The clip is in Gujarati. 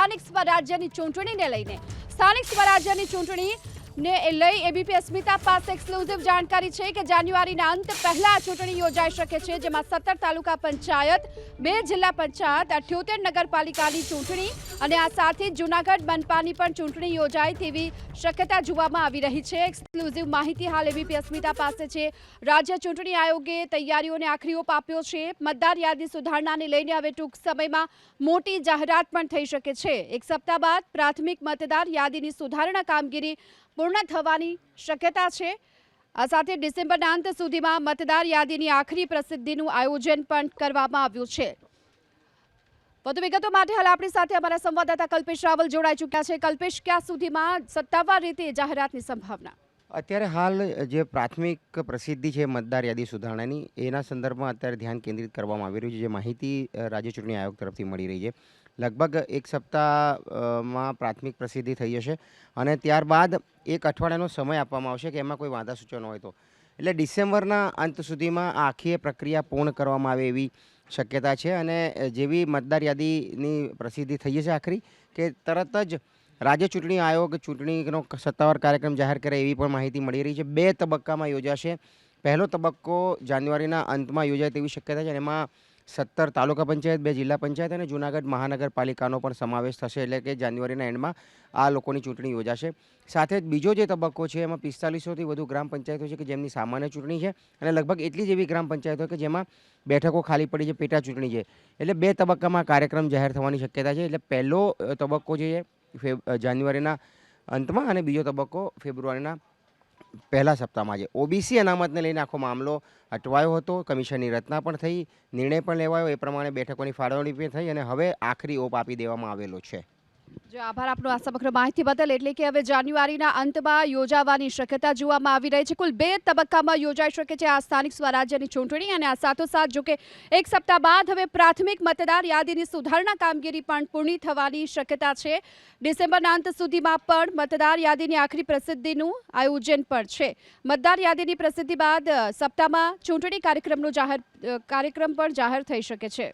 સ્થાનિક સ્વરાજ્યની ચૂંટણીને લઈને સ્થાનિક સ્વરાજ્યની ચૂંટણીને લઈ એબીપી અસ્મિતા પાસે એક્સક્લુઝિવ જાણકારી છે કે જાન્યુઆરીના અંત પહેલા આ ચૂંટણી યોજાઈ શકે છે, જેમાં 17 તાલુકા પંચાયત, 2 જિલ્લા પંચાયત, 78 નગરપાલિકાની ચૂંટણી અને આ સાથે જૂનાગઢ મનપાની પણ ચૂંટણી યોજાય તેવી શક્યતા જોવામાં આવી રહી છે। એક્સક્લુઝિવ માહિતી હાલ એબીપી અસ્મિતા પાસે છે। રાજ્ય ચૂંટણી આયોગે તૈયારીઓને આખરી ઓપ આપ્યો છે। મતદાર યાદી સુધારણાને લઈને હવે ટૂંક સમયમાં મોટી જાહેરાત પણ થઈ શકે છે। એક સપ્તાહ બાદ પ્રાથમિક મતદાર યાદીની સુધારણા કામગીરી પૂર્ણ થવાની શક્યતા છે। આ સાથે ડિસેમ્બરના અંત સુધીમાં મતદાર યાદીની આખરી પ્રસિદ્ધિનું આયોજન પણ કરવામાં આવ્યું છે। વધુ વિગતો માટે હાલ આપણી સાથે અમારા સંવાદદાતા કલ્પેશ રાવલ જોડાઈ ચૂક્યા છે। કલ્પેશ, ક્યાં સુધીમાં સત્તાવાર રીતે જાહેરાતની સંભાવના? અત્યારે હાલ જે પ્રાથમિક પ્રસિદ્ધિ છે મતદાર યાદી સુધારણાની, એના સંદર્ભમાં અત્યારે ધ્યાન કેન્દ્રિત કરવામાં આવી રહ્યું છે। જે માહિતી રાજ્ય ચૂંટણી આયોગ તરફથી મળી રહી છે, લગભગ એક સપ્તાહમાં પ્રાથમિક પ્રસિદ્ધિ થઈ જશે અને ત્યારબાદ એક અઠવાડિયાનો સમય આપવામાં આવશે કે એમાં કોઈ વાંધા સૂચનો હોય તો, એટલે ડિસેમ્બરના અંત સુધીમાં આ આખી પ્રક્રિયા પૂર્ણ કરવામાં આવે એવી શક્યતા છે। અને જેવી મતદાર યાદીની પ્રસિદ્ધિ થઈ જશે આખરી, કે તરત જ રાજ્ય ચૂંટણી આયોગ ચૂંટણીનો સત્તાવાર કાર્યક્રમ જાહેર કરે એવી પણ માહિતી મળી રહી છે। 2 તબક્કામાં યોજાશે। પહેલો તબક્કો જાન્યુઆરીના અંતમાં યોજાય તેવી શક્યતા છે અને એમાં 17 તાલુકા પંચાયત, 2 જિલ્લા પંચાયત અને જૂનાગઢ મહાનગરપાલિકાનો પણ સમાવેશ થશે, એટલે કે જાન્યુઆરીના એન્ડમાં આ લોકોની ચૂંટણી યોજાશે। સાથે જ બીજો જે તબક્કો છે એમાં 4500થી વધુ ગ્રામ પંચાયતો છે કે જેમની સામાન્ય ચૂંટણી છે અને લગભગ એટલી જ એવી ગ્રામ પંચાયતો કે જેમાં બેઠકો ખાલી પડી છે, પેટા ચૂંટણી છે, એટલે 2 તબક્કામાં કાર્યક્રમ જાહેર થવાની શક્યતા છે। એટલે પહેલો તબક્કો જે છે જાન્યુઆરીના અંતમાં અને બીજો તબક્કો ફેબ્રુઆરીના પહેલા સપ્તાહમાં છે। ઓબીસી અનામતને લઈને આખો મામલો અટવાયો હતો, કમિશનની રચના પણ થઈ, નિર્ણય પણ લેવાયો, એ પ્રમાણે બેઠકોની ફાળવણી પણ થઈ અને હવે આખરી ઓપ આપી દેવામાં આવેલો છે। જો આભાર આપનો આ સમગ્ર માહિતી બદલ। એટલે કે હવે જાન્યુઆરીના અંતમાં યોજાવાની શક્યતા જોવામાં આવી રહી છે। કુલ 2 તબક્કામાં યોજાઈ શકે છે આ સ્થાનિક સ્વરાજ્યની ચૂંટણી અને આ સાથોસાથ જો કે એક સપ્તાહ બાદ હવે પ્રાથમિક મતદાર યાદીની સુધારણા કામગીરી પણ પૂર્ણ થવાની શક્યતા છે। ડિસેમ્બરના અંત સુધીમાં પણ મતદાર યાદીની આખરી પ્રસિદ્ધિનું આયોજન પણ છે। મતદાર યાદીની પ્રસિદ્ધિ બાદ સપ્તાહમાં ચૂંટણી કાર્યક્રમ પણ જાહેર થઈ શકે છે।